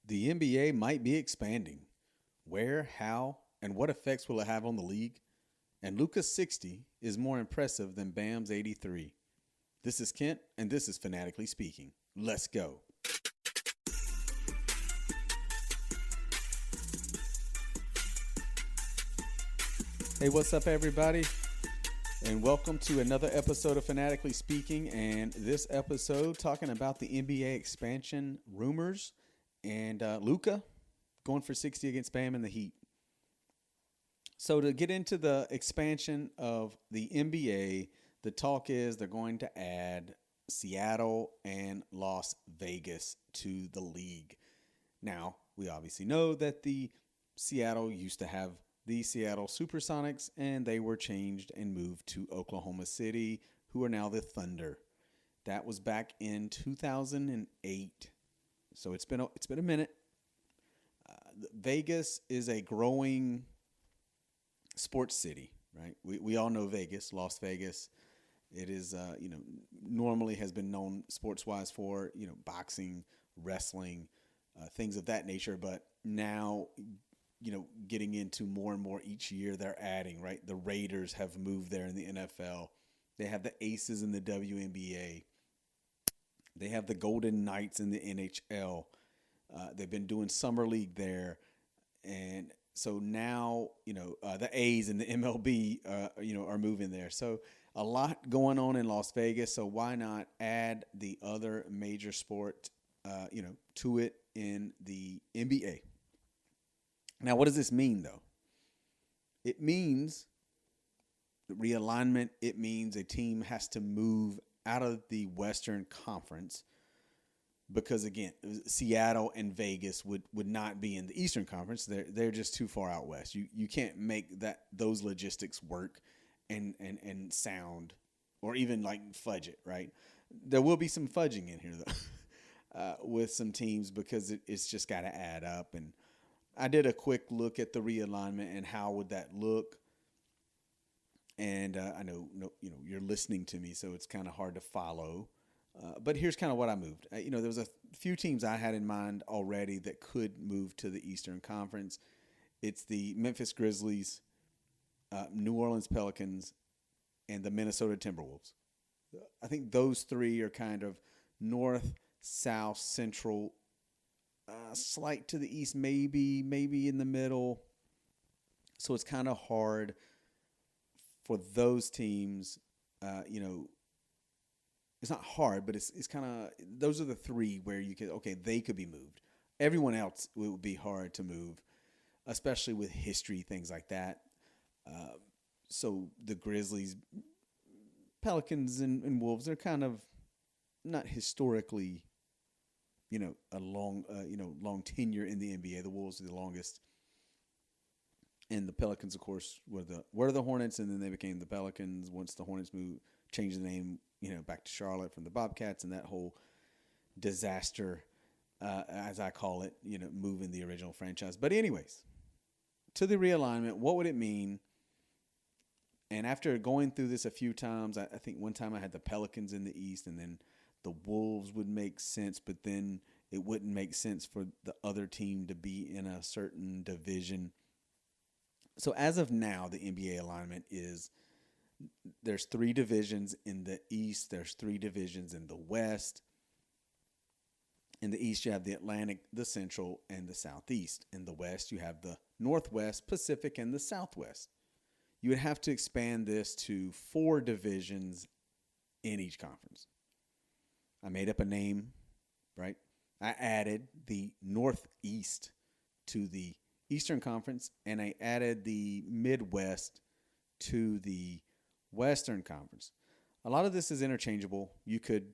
The NBA might be expanding. Where, how, and what effects will it have on the league? And Luka's 60 is more impressive than Bam's 83. This is Kent, and this is Fanatically Speaking. Let's go. Hey, what's up, everybody? And welcome to another episode of Fanatically Speaking. And this episode talking about the NBA expansion rumors and Luka going for 60 against Bam and the Heat. So to get into the expansion of the NBA, the talk is they're going to add Seattle and Las Vegas to the league. Now, we obviously know that the Seattle used to have the Seattle Supersonics, and they were changed and moved to Oklahoma City, who are now the Thunder. That was back in 2008. So it's been a minute. Vegas is a growing sports city, right? We all know Vegas, Las Vegas. It is, normally has been known sports-wise for, boxing, wrestling, things of that nature. But now, getting into more and more each year, they're adding, right? The Raiders have moved there in the NFL. They have the Aces in the WNBA. They have the Golden Knights in the NHL. They've been doing summer league there. And so now, the A's and the MLB, are moving there. So a lot going on in Las Vegas. So why not add the other major sport, to it in the NBA? Now, what does this mean, though? It means realignment. It means a team has to move out of the Western Conference because, again, Seattle and Vegas would not be in the Eastern Conference. They're just too far out west. You can't make those logistics work and sound or even like fudge it, right? There will be some fudging in here, though, with some teams because it's just got to add up. And I did a quick look at the realignment and how would that look. And I know you're listening to me, so it's kind of hard to follow. But here's kind of what I moved. There was a few teams I had in mind already that could move to the Eastern Conference. It's the Memphis Grizzlies, New Orleans Pelicans, and the Minnesota Timberwolves. I think those three are kind of north, south, central, slight to the east, maybe in the middle. So it's kind of hard for those teams. It's not hard, but it's kind of, those are the three where they could be moved. Everyone else would be hard to move, especially with history, things like that. So the Grizzlies, Pelicans, and Wolves, they're kind of not historically a long tenure in the NBA. The Wolves are the longest, and the Pelicans, of course, were the Hornets, and then they became the Pelicans once the Hornets changed the name, back to Charlotte from the Bobcats, and that whole disaster, as I call it, moving the original franchise. But anyways, to the realignment, what would it mean? And after going through this a few times, I think one time I had the Pelicans in the East, and then the Wolves would make sense, but then it wouldn't make sense for the other team to be in a certain division. So as of now, the NBA alignment is there's three divisions in the East. There's three divisions in the West. In the East, you have the Atlantic, the Central, and the Southeast. In the West, you have the Northwest, Pacific, and the Southwest. You would have to expand this to 4 divisions in each conference. I made up a name, right? I added the Northeast to the Eastern Conference, and I added the Midwest to the Western Conference. A lot of this is interchangeable. You could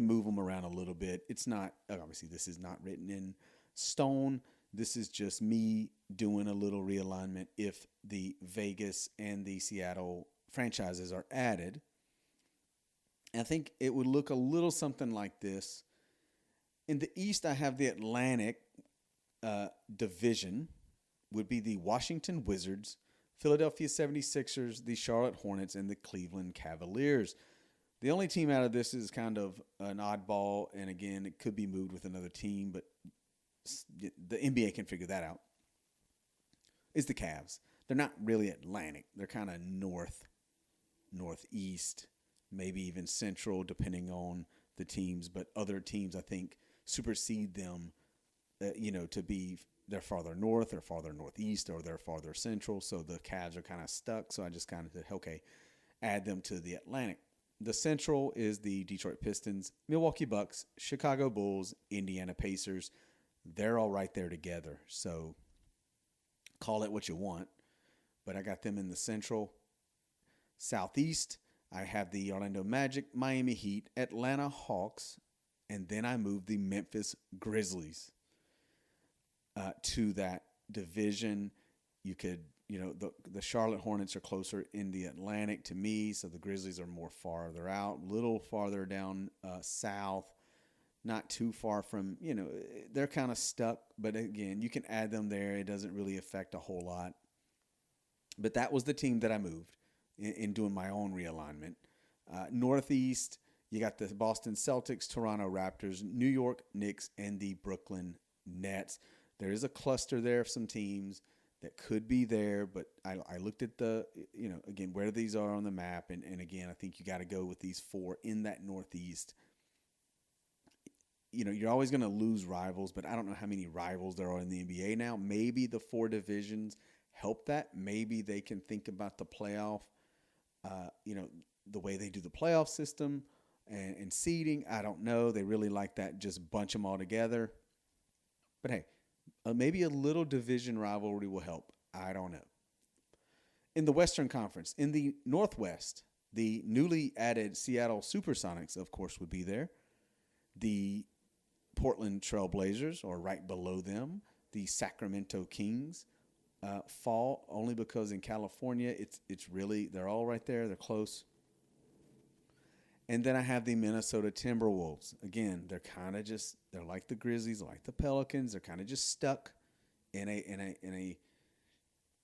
move them around a little bit. It's not, obviously, this is not written in stone. This is just me doing a little realignment if the Vegas and the Seattle franchises are added. I think it would look a little something like this. In the East, I have the Atlantic division, would be the Washington Wizards, Philadelphia 76ers, the Charlotte Hornets, and the Cleveland Cavaliers. The only team out of this is kind of an oddball, and again, it could be moved with another team, but the NBA can figure that out, is the Cavs. They're not really Atlantic. They're kind of northeast, maybe even central, depending on the teams. But other teams, I think, supersede them, to be they're farther north or farther northeast or they're farther central. So the Cavs are kind of stuck. So I just kind of said, okay, add them to the Atlantic. The Central is the Detroit Pistons, Milwaukee Bucks, Chicago Bulls, Indiana Pacers. They're all right there together. So call it what you want. But I got them in the Central. Southeast, I have the Orlando Magic, Miami Heat, Atlanta Hawks, and then I moved the Memphis Grizzlies to that division. You could, the Charlotte Hornets are closer in the Atlantic to me, so the Grizzlies are more farther out, a little farther down south, not too far from, they're kind of stuck. But again, you can add them there. It doesn't really affect a whole lot. But that was the team that I moved in doing my own realignment. Northeast, you got the Boston Celtics, Toronto Raptors, New York Knicks, and the Brooklyn Nets. There is a cluster there of some teams that could be there, but I looked at again, where these are on the map. And again, I think you got to go with these four in that Northeast. You're always going to lose rivals, but I don't know how many rivals there are in the NBA now. Maybe the four divisions help that. Maybe they can think about the playoff, the way they do the playoff system and seeding. I don't know. They really like that. Just bunch them all together. But hey, maybe a little division rivalry will help. I don't know. In the Western Conference, in the Northwest, the newly added Seattle Supersonics, of course, would be there. The Portland Trail Blazers, or right below them, the Sacramento Kings, fall only because in California, it's really, they're all right there. They're close. And then I have the Minnesota Timberwolves. Again, they're kind of just, they're like the Grizzlies, like the Pelicans. They're kind of just stuck in a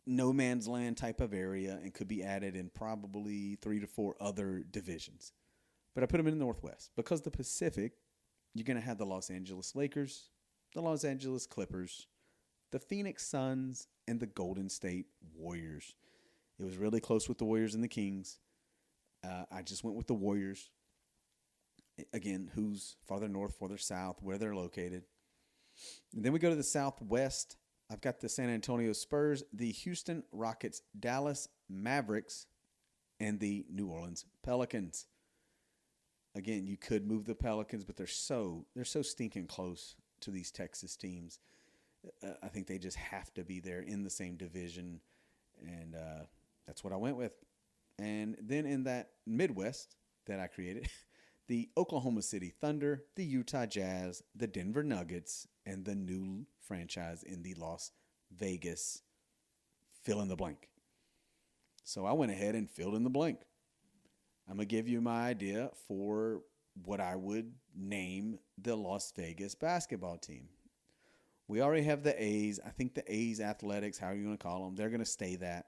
no man's land type of area and could be added in probably 3 to 4 other divisions. But I put them in the Northwest because the Pacific, you're going to have the Los Angeles Lakers, the Los Angeles Clippers, the Phoenix Suns, and the Golden State Warriors. It was really close with the Warriors and the Kings. I just went with the Warriors. Again, who's farther north, farther south, where they're located. And then we go to the Southwest. I've got the San Antonio Spurs, the Houston Rockets, Dallas Mavericks, and the New Orleans Pelicans. Again, you could move the Pelicans, but they're so stinking close to these Texas teams. I think they just have to be there in the same division, and that's what I went with. And then in that Midwest that I created, the Oklahoma City Thunder, the Utah Jazz, the Denver Nuggets, and the new franchise in the Las Vegas fill in the blank. So I went ahead and filled in the blank. I'm going to give you my idea for what I would name the Las Vegas basketball team. We already have the A's. I think the A's Athletics, however you want to call them, they're going to stay that.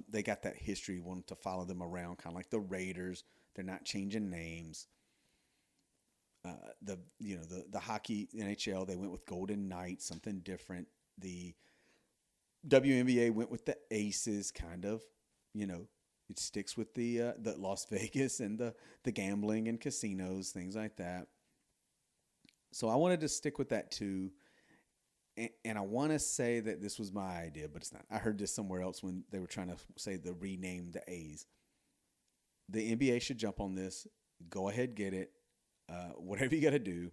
They got that history, wanting to follow them around, kind of like the Raiders. They're not changing names. The hockey NHL, they went with Golden Knights, something different. The WNBA went with the Aces, kind of. It sticks with the Las Vegas and the gambling and casinos, things like that. So I wanted to stick with that too. And I want to say that this was my idea, but it's not. I heard this somewhere else when they were trying to say the rename the A's. The NBA should jump on this. Go ahead, get it. Whatever you got to do.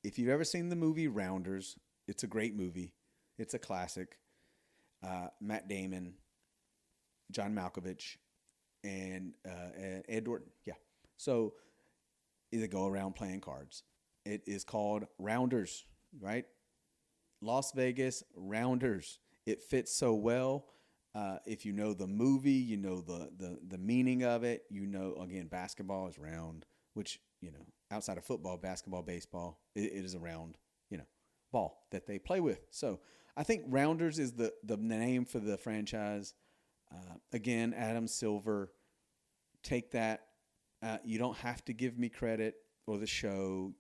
If you've ever seen the movie Rounders, it's a great movie. It's a classic. Matt Damon, John Malkovich, and Ed Norton. Yeah. So either go around playing cards. It is called Rounders, right? Las Vegas Rounders. It fits so well. If you know the movie, you know the meaning of it. Again, basketball is round, which, outside of football, basketball, baseball, it is a round, ball that they play with. So I think Rounders is the name for the franchise. Again, Adam Silver, take that. You don't have to give me credit or the show.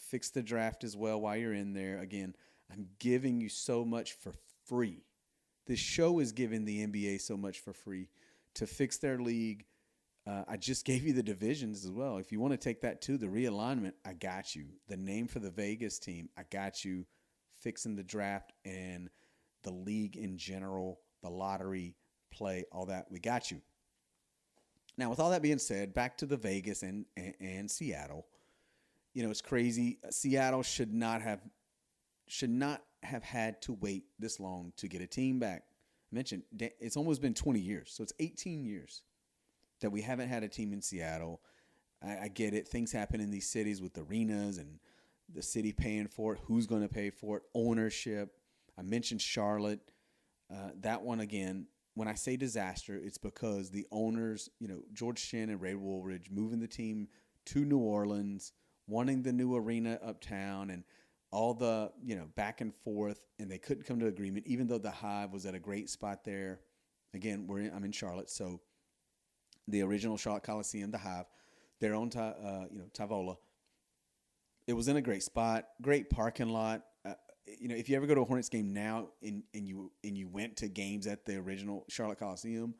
fix the draft as well while you're in there. Again, I'm giving you so much for free. This show is giving the NBA so much for free to fix their league. I just gave you the divisions as well. If you want to take that too, the realignment, I got you. The name for the Vegas team, I got you. Fixing the draft and the league in general, the lottery play, all that, we got you. Now, with all that being said, back to the Vegas and Seattle. It's crazy. Seattle should not have had to wait this long to get a team back. I mentioned it's almost been 20 years, so it's 18 years that we haven't had a team in Seattle. I get it. Things happen in these cities with arenas and the city paying for it. Who's going to pay for it? Ownership. I mentioned Charlotte. That one, again, when I say disaster, it's because the owners, George Shinn and Ray Woolridge, moving the team to New Orleans, wanting the new arena uptown, and all the, back and forth, and they couldn't come to agreement, even though the Hive was at a great spot there. Again, I'm in Charlotte, so the original Charlotte Coliseum, the Hive, their own, Tavola. It was in a great spot, great parking lot. If you ever go to a Hornets game now and you went to games at the original Charlotte Coliseum,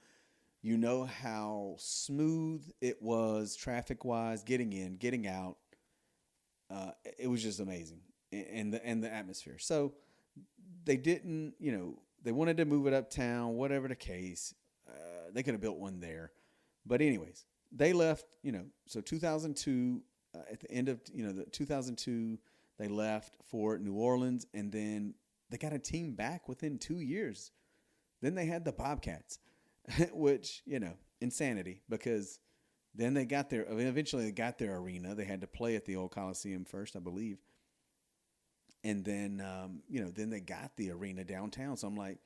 you know how smooth it was traffic-wise, getting in, getting out. It was just amazing, and the atmosphere. So they didn't, they wanted to move it uptown, whatever the case. They could have built one there, but anyways, they left. So 2002. At the end of the 2002, they left for New Orleans, and then they got a team back within 2 years. Then they had the Bobcats, which insanity, because then they got their eventually they got their arena. They had to play at the old Coliseum first, I believe, and then then they got the arena downtown. So I'm like,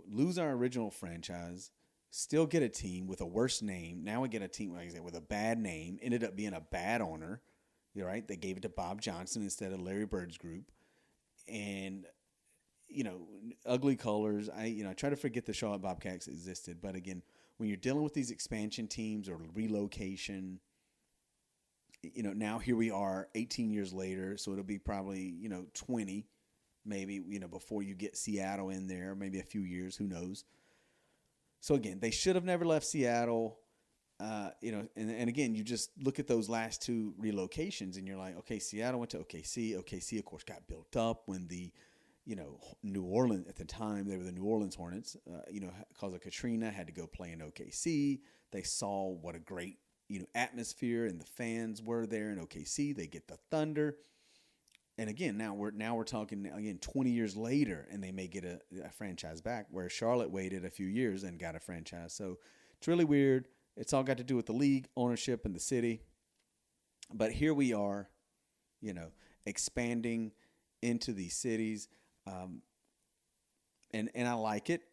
lose our original franchise. Still get a team with a worse name. Now we get a team, like I said, with a bad name. Ended up being a bad owner. Right? They gave it to Bob Johnson instead of Larry Bird's group. And, ugly colors. I try to forget the Charlotte Bobcats existed. But again, when you're dealing with these expansion teams or relocation, now here we are 18 years later. So it'll be probably, 20 maybe, before you get Seattle in there, maybe a few years, who knows. So again, they should have never left Seattle, and again, you just look at those last two relocations and you're like, okay, Seattle went to OKC. OKC, of course, got built up when the, New Orleans, at the time, they were the New Orleans Hornets, because of Katrina, had to go play in OKC. They saw what a great, atmosphere and the fans were there in OKC. They get the Thunder. And again, now we're talking again 20 years later, and they may get a franchise back, where Charlotte waited a few years and got a franchise. So it's really weird. It's all got to do with the league, ownership, and the city. But here we are, expanding into these cities, and I like it.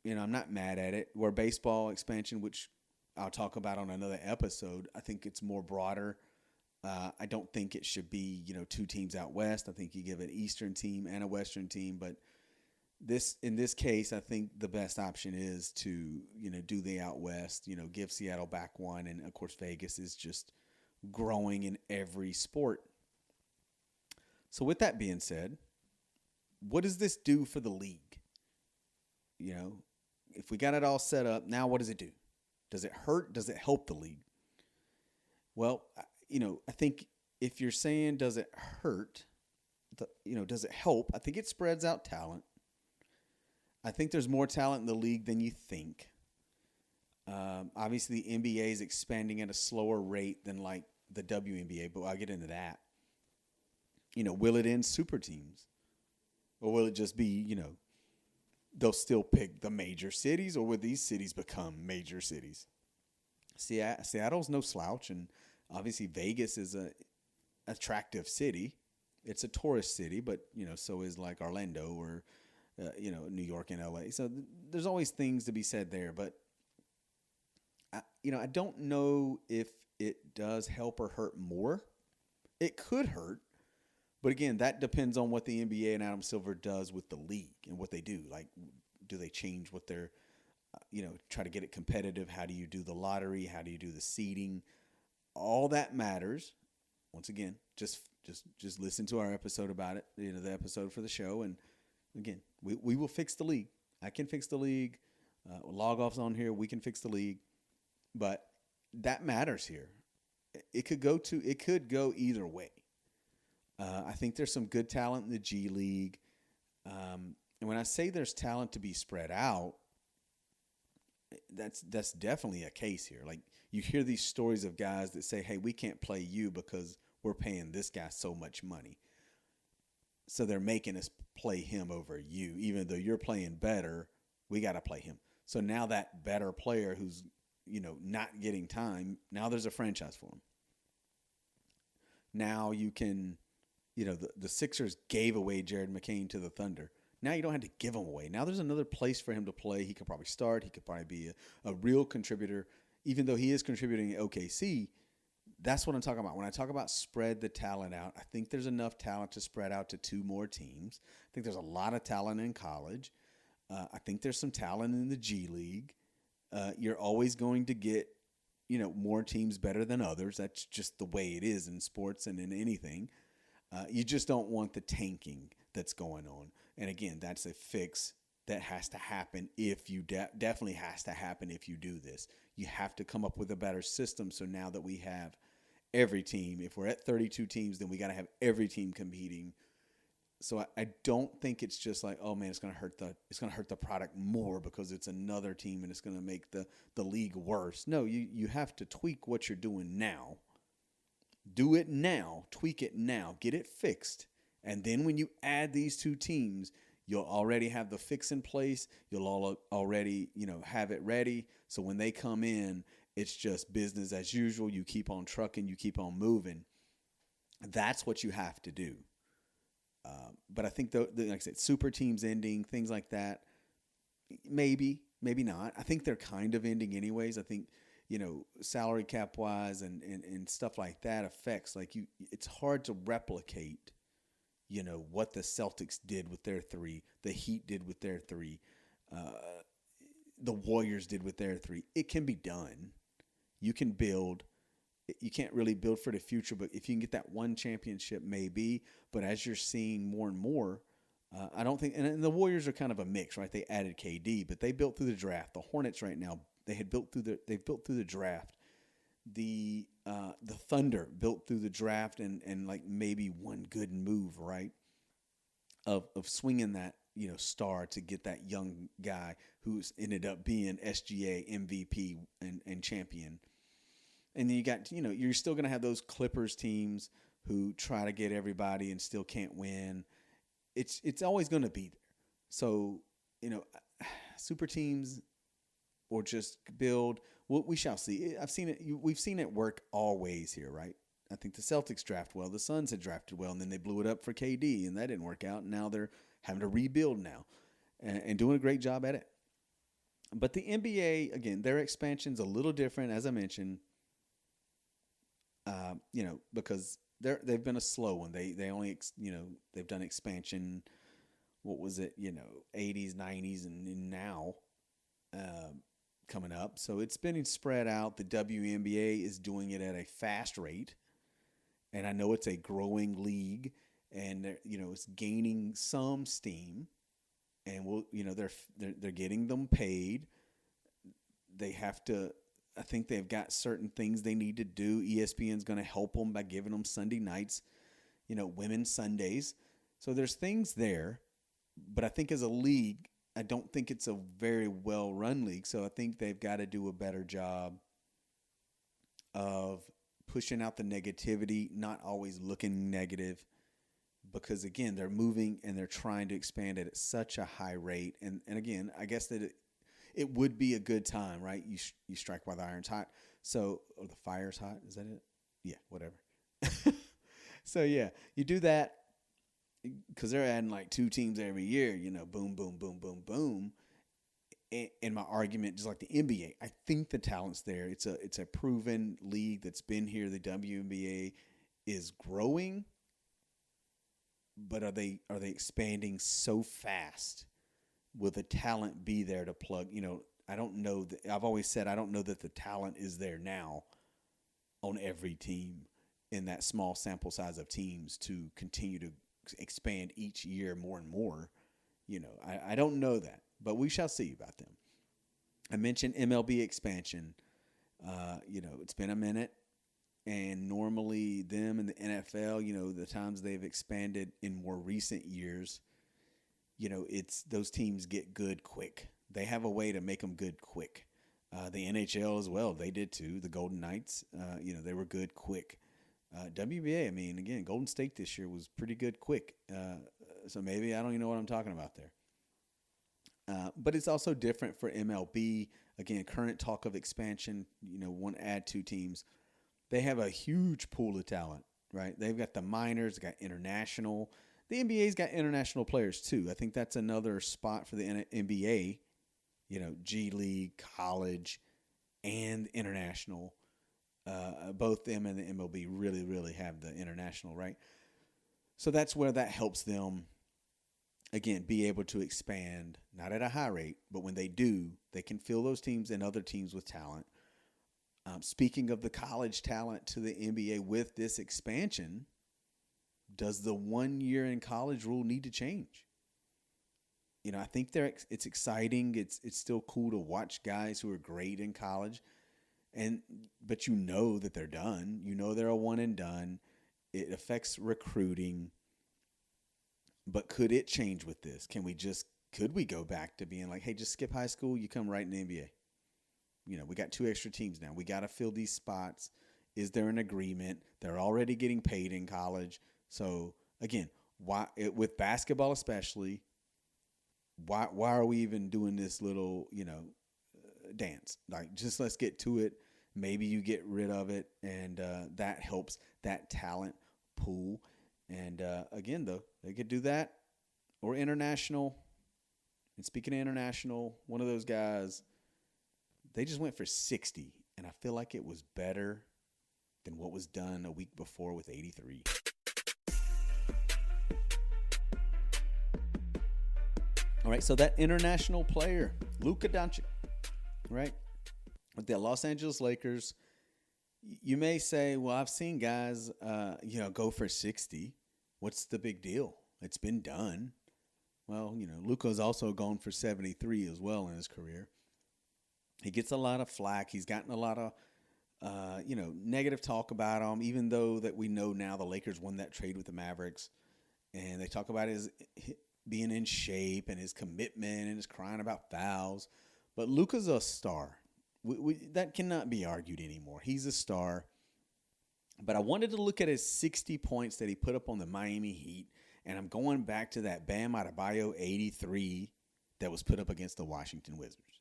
I'm not mad at it. Where baseball expansion, which I'll talk about on another episode, I think it's more broader. I don't think it should be, two teams out west. I think you give an Eastern team and a Western team. But in this case, I think the best option is to, do the out west, give Seattle back one. And, of course, Vegas is just growing in every sport. So with that being said, what does this do for the league? If we got it all set up, now what does it do? Does it hurt? Does it help the league? Well, I think if you're saying does it hurt, does it help? I think it spreads out talent. I think there's more talent in the league than you think. Obviously, the NBA is expanding at a slower rate than like the WNBA, but I'll get into that. Will it end super teams? Or will it just be, they'll still pick the major cities, or will these cities become major cities? Seattle's no slouch, and obviously, Vegas is a attractive city. It's a tourist city, but, so is like Orlando or, New York and LA. So there's always things to be said there. But, I don't know if it does help or hurt more. It could hurt. But, again, that depends on what the NBA and Adam Silver does with the league and what they do. Like, do they change what they're, try to get it competitive? How do you do the lottery? How do you do the seeding? All that matters. once again, just listen to our episode about it, the episode for the show. And again, we will fix the league. I can fix the league. Log offs on here. We can fix the league. But that matters here. It could go either way. I think there's some good talent in the G League. And when I say there's talent to be spread out, that's definitely a case here. Like, you hear these stories of guys that say, hey, we can't play you because we're paying this guy so much money. So they're making us play him over you. Even though you're playing better, we got to play him. So now that better player who's, not getting time, now there's a franchise for him. Now you can, the Sixers gave away Jared McCain to the Thunder. Now you don't have to give him away. Now there's another place for him to play. He could probably start. He could probably be a real contributor. Even though he is contributing at OKC, that's what I'm talking about. When I talk about spread the talent out, I think there's enough talent to spread out to 2 more teams. I think there's a lot of talent in college. I think there's some talent in the G League. You're always going to get, more teams better than others. That's just the way it is in sports and in anything. You just don't want the tanking that's going on. And again, that's a fix that has to happen if you definitely has to happen if you do this. You have to come up with a better system. So now that we have every team, if we're at 32 teams, then we got to have every team competing. So I don't think it's just like, oh man, it's going to hurt the product more because it's another team and it's going to make the league worse. No, you have to tweak what you're doing now. Do it now, tweak it now, get it fixed. And then when you add these 2 teams, you'll already have the fix in place. You'll already, have it ready. So when they come in, it's just business as usual. You keep on trucking, you keep on moving. That's what you have to do. But I think, like I said, super teams ending, things like that, maybe not. I think they're kind of ending anyways. I think, salary cap wise and stuff like that affects, like, it's hard to replicate, what the Celtics did with their 3, the Heat did with their 3, the Warriors did with their 3. It can be done. You can build. You can't really build for the future, but if you can get that one championship, maybe. But as you're seeing more and more, I don't think. And the Warriors are kind of a mix, right? They added KD, but they built through the draft. The Hornets right now, they've built through the draft. The Thunder built through the draft and like maybe one good move, right? Of swinging that star to get that young guy who's ended up being SGA MVP and champion. And then you got, you're still going to have those Clippers teams who try to get everybody and still can't win. It's always going to be there. So, super teams or just build, we shall see. We've seen it work always here, right? I think the Celtics draft well. The Suns had drafted well, and then they blew it up for KD, and that didn't work out. And now they're having to rebuild now and doing a great job at it. But the NBA, again, their expansion's a little different, as I mentioned. Because they've been a slow one. They only they've done expansion. What was it? 80s, 90s, and now coming up. So it's been spread out. The WNBA is doing it at a fast rate, and I know it's a growing league, and it's gaining some steam, and they're getting them paid. They have to. I think they've got certain things they need to do. ESPN's going to help them by giving them Sunday nights, Women's Sundays. So there's things there, but I think as a league, I don't think it's a very well-run league. So I think they've got to do a better job of pushing out the negativity, not always looking negative, because again, they're moving and they're trying to expand it at such a high rate. And again, I guess that it would be a good time, right? You strike while the iron's hot. So, or the fire's hot. Is that it? Yeah, whatever. So, yeah, you do that because they're adding like 2 teams every year, boom, boom, boom, boom, boom. And my argument, just like the NBA, I think the talent's there. It's a proven league that's been here. The WNBA is growing, but are they expanding so fast? Will the talent be there to plug? I don't know. I've always said I don't know that the talent is there now on every team. in that small sample size of teams to continue to expand each year more and more. I don't know that, but we shall see about them. I mentioned MLB expansion. It's been a minute, and normally them and the NFL, the times they've expanded in more recent years, it's those teams get good quick. They have a way to make them good quick. The NHL as well, they did too. The Golden Knights, they were good quick. WBA, again, Golden State this year was pretty good quick. So maybe I don't even know what I'm talking about there. But it's also different for MLB. Again, current talk of expansion, want to add 2 teams. They have a huge pool of talent, right? They've got the minors, got international. The NBA's got international players too. I think that's another spot for the NBA, G League, college, and international. Both them and the MLB really, really have the international, right? So that's where that helps them, again, be able to expand, not at a high rate, but when they do, they can fill those teams and other teams with talent. Speaking of the college talent to the NBA with this expansion, does the 1 year in college rule need to change? I think it's exciting. It's still cool to watch guys who are great in college, but that they're done. They're a one and done. It affects recruiting. But could it change with this? Could we go back to being like, hey, just skip high school, you come right in the NBA? We got 2 extra teams now. We got to fill these spots. Is there an agreement? They're already getting paid in college. So again, with basketball especially, why are we even doing this little, dance? Like, just let's get to it. Maybe you get rid of it, and that helps that talent pool. And again, though, they could do that or international. And speaking of international, one of those guys, they just went for 60, and I feel like it was better than what was done a week before with 83. All right, so that international player, Luka Dončić, right, with the Los Angeles Lakers, you may say, well, I've seen guys, go for 60. What's the big deal? It's been done. Well, Luka's also gone for 73 as well in his career. He gets a lot of flack. He's gotten a lot of, negative talk about him, even though that we know now the Lakers won that trade with the Mavericks. And they talk about his being in shape and his commitment and his crying about fouls. But Luka's a star. That cannot be argued anymore. He's a star. But I wanted to look at his 60 points that he put up on the Miami Heat. And I'm going back to that Bam Adebayo 83 that was put up against the Washington Wizards.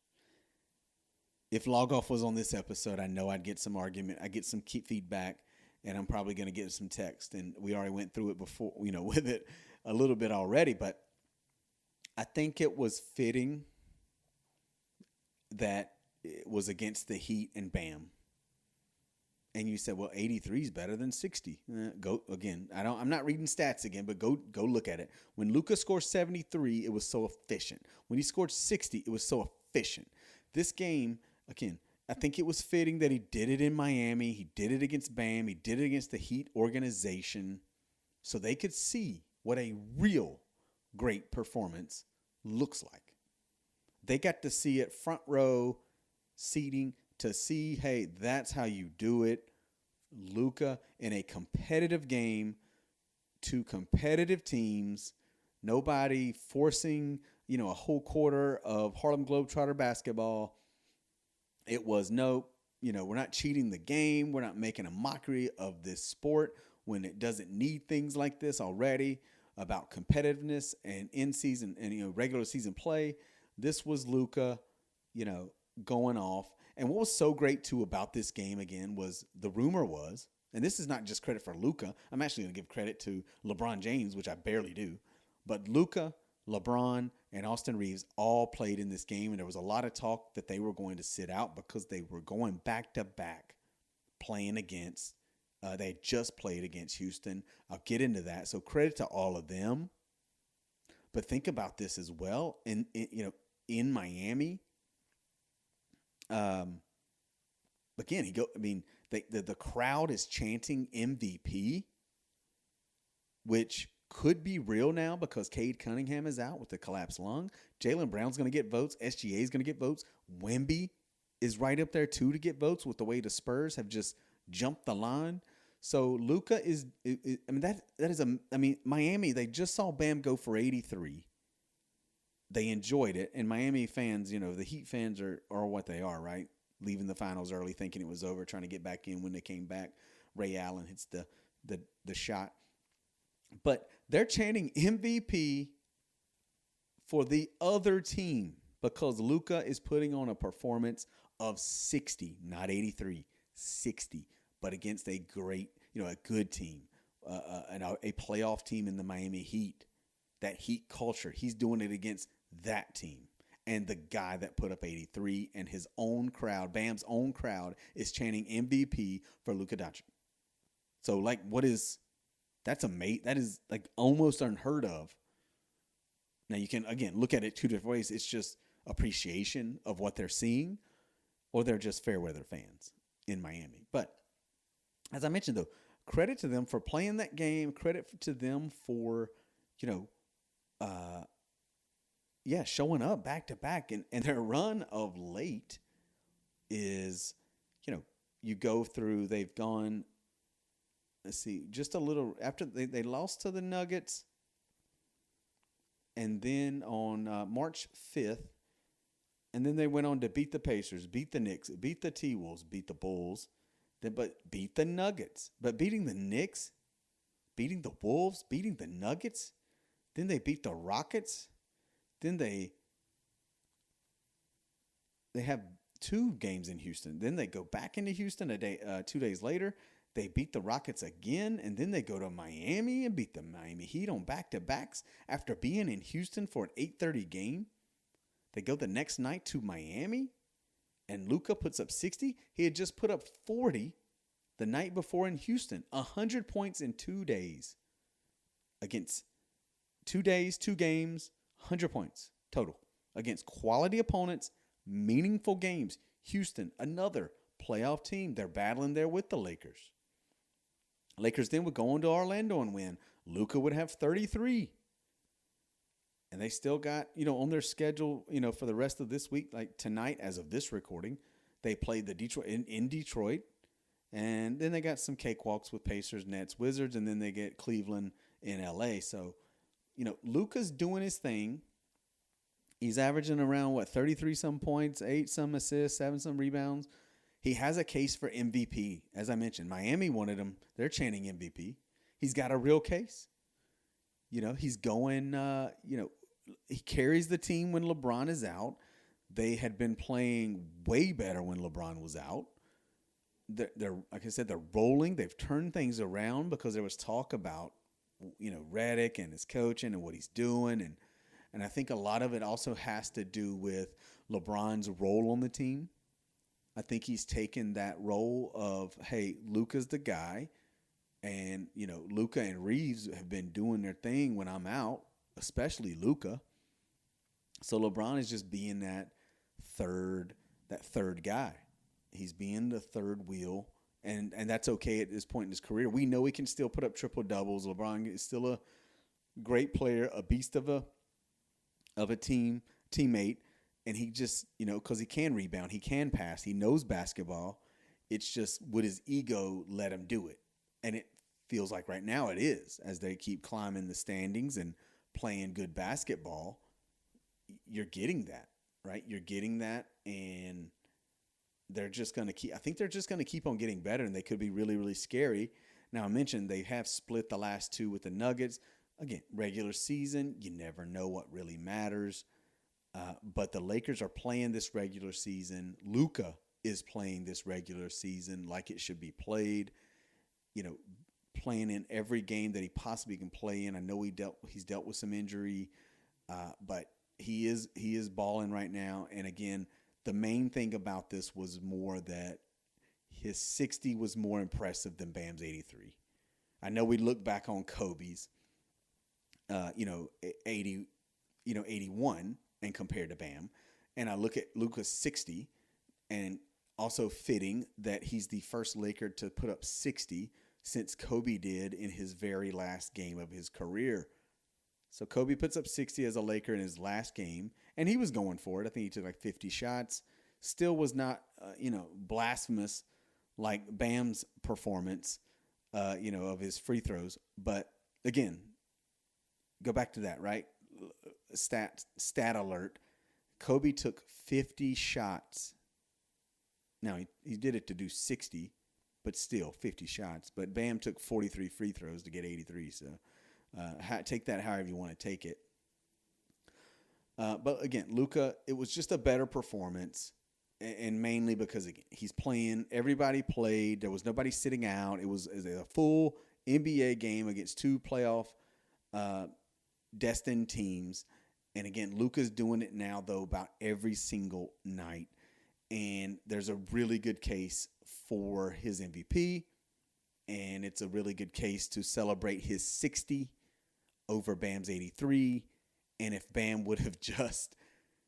If Logoff was on this episode, I know I'd get some argument. I'd get some feedback, and I'm probably going to get some text. And we already went through it before, with it a little bit already. But I think it was fitting that it was against the Heat and Bam. And you said, well, 83 is better than 60. Go again. I'm not reading stats again, but go look at it. When Luka scored 73, it was so efficient. When he scored 60, it was so efficient. This game, again, I think it was fitting that he did it in Miami. He did it against Bam. He did it against the Heat organization, so they could see what a real great performance looks like. They got to see it front row seating to see, hey, that's how you do it. Luka in a competitive game, 2 competitive teams, nobody forcing, a whole quarter of Harlem Globetrotter basketball. It was we're not cheating the game. We're not making a mockery of this sport when it doesn't need things like this already, about competitiveness and in-season and, regular season play. This was Luka, going off. And what was so great, too, about this game, again, was the rumor was, and this is not just credit for Luka. I'm actually going to give credit to LeBron James, which I barely do. But Luka, LeBron, and Austin Reeves all played in this game, and there was a lot of talk that they were going to sit out because they were going back-to-back playing against. They had just played against Houston. I'll get into that. So credit to all of them. But think about this as well. In Miami, again, The crowd is chanting MVP, which could be real now because Cade Cunningham is out with the collapsed lung. Jaylen Brown's going to get votes. SGA is going to get votes. Wemby is right up there too to get votes with the way the Spurs have just jumped the line. So Luka is Miami, they just saw Bam go for 83. They enjoyed it. And Miami fans, the Heat fans are what they are, right? Leaving the finals early, thinking it was over, trying to get back in. When they came back, Ray Allen hits the shot. But they're chanting MVP for the other team because Luka is putting on a performance of 60, not 83, 60, but against a great, a good team, and a playoff team in the Miami Heat. That Heat culture, he's doing it against that team. And the guy that put up 83 and his own crowd, Bam's own crowd, is chanting MVP for Luka Dončić. So, that's amazing. That is almost unheard of. Now you can, again, look at it two different ways. It's just appreciation of what they're seeing, or they're just fair weather fans in Miami. But as I mentioned, though, credit to them for playing that game. Credit to them for, showing up back to back. And their run of late is, you go through, they've gone, let's see, just a little after they lost to the Nuggets. And then on March 5th, and then they went on to beat the Pacers, beat the Knicks, beat the T-Wolves, beat the Bulls, but beat the Nuggets. But beating the Knicks, beating the Wolves, beating the Nuggets, then they beat the Rockets. Then they have 2 games in Houston. Then they go back into Houston 2 days later. They beat the Rockets again, and then they go to Miami and beat the Miami Heat on back-to-backs after being in Houston for an 8:30 game. They go the next night to Miami, and Luka puts up 60. He had just put up 40 the night before in Houston, 100 points in 2 days. Against 2 days, 2 games, 100 points total. Against quality opponents, meaningful games. Houston, another playoff team. They're battling there with the Lakers. Lakers then would go on to Orlando and win. Luka would have 33. And they still got, on their schedule, for the rest of this week, like tonight, as of this recording, they played the Detroit in Detroit. And then they got some cakewalks with Pacers, Nets, Wizards, and then they get Cleveland in LA. So, Luka's doing his thing. He's averaging around, 33-some points, 8-some assists, 7-some rebounds. He has a case for MVP. As I mentioned, Miami wanted him. They're chanting MVP. He's got a real case. He's going, he carries the team when LeBron is out. They had been playing way better when LeBron was out. They're like I said, they're rolling. They've turned things around because there was talk about, Redick and his coaching and what he's doing. And I think a lot of it also has to do with LeBron's role on the team. I think he's taken that role of, hey, Luka's the guy. And, Luka and Reeves have been doing their thing when I'm out, especially Luka. So LeBron is just being that third guy. He's being the third wheel. And that's okay at this point in his career. We know he can still put up triple doubles. LeBron is still a great player, a beast of a teammate. And he just, because he can rebound, he can pass, he knows basketball. It's just, would his ego let him do it? And it feels like right now it is, as they keep climbing the standings and playing good basketball. You're getting that, right? You're getting that, and they're just going to keep. I think they're just going to keep on getting better, and they could be really, really scary. Now, I mentioned they have split the last 2 with the Nuggets. Again, regular season, you never know what really matters. But the Lakers are playing this regular season. Luka is playing this regular season like it should be played. Playing in every game that he possibly can play in. I know he's dealt with some injury, but he is balling right now. And again, the main thing about this was more that his 60 was more impressive than Bam's 83. I know we look back on Kobe's, 80, 81 and compared to Bam. And I look at Luka's 60 and Also fitting that he's the first Laker to put up 60 since Kobe did in his very last game of his career. So Kobe puts up 60 as a Laker in his last game, and he was going for it. I think he took like 50 shots. Still was not, blasphemous like Bam's performance, of his free throws. But again, go back to that, right? Stat alert. Kobe took 50 shots. Now, he did it to do 60, but still 50 shots. But Bam took 43 free throws to get 83. So take that however you want to take it. But again, Luka, it was just a better performance. And mainly because, again, he's playing. Everybody played. There was nobody sitting out. It was a full NBA game against two playoff destined teams. And again, Luka's doing it now, though, about every single night. And there's a really good case for his MVP. And it's a really good case to celebrate his 60 over Bam's 83. And if Bam would have just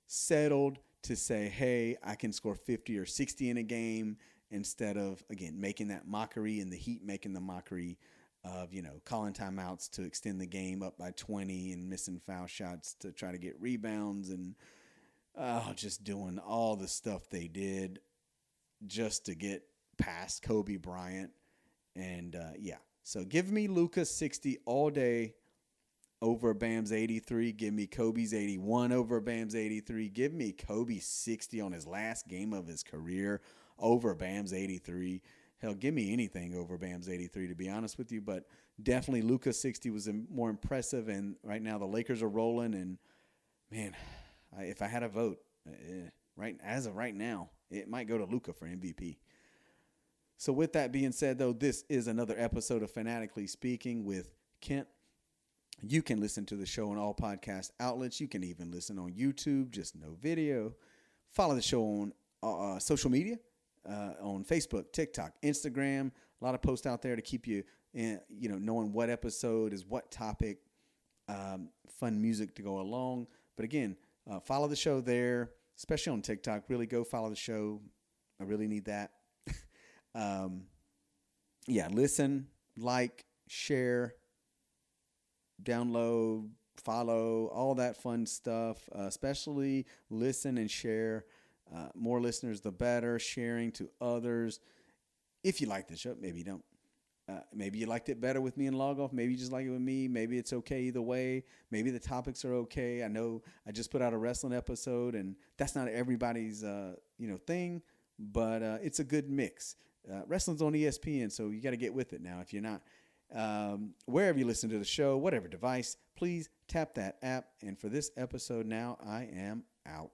settled to say, hey, I can score 50 or 60 in a game, instead of, again, making that mockery, and the Heat making the mockery of, calling timeouts to extend the game up by 20 and missing foul shots to try to get rebounds, and just doing all the stuff they did just to get past Kobe Bryant. And, so give me Luka 60 all day over Bam's 83. Give me Kobe's 81 over Bam's 83. Give me Kobe 60 on his last game of his career over Bam's 83. Hell, give me anything over Bam's 83, to be honest with you. But definitely Luka 60 was more impressive. And right now the Lakers are rolling. And, man, if I had a vote, as of right now, it might go to Luka for MVP. So with that being said, though, this is another episode of Fanatically Speaking with Kent. You can listen to the show on all podcast outlets. You can even listen on YouTube, just no video. Follow the show on social media, on Facebook, TikTok, Instagram. A lot of posts out there to keep you, knowing what episode is what topic. Fun music to go along. But again, follow the show there, especially on TikTok. Really go follow the show. I really need that. Listen, like, share, download, follow, all that fun stuff. Especially listen and share. More listeners, the better. Sharing to others. If you like the show, maybe you don't. Maybe you liked it better with me and Log Off. Maybe you just like it with me. Maybe it's okay either way. Maybe the topics are okay. I know I just put out a wrestling episode, and that's not everybody's thing, but it's a good mix. Wrestling's on ESPN, so you got to get with it now. If you're not, wherever you listen to the show, whatever device, please tap that app. And for this episode now, I am out.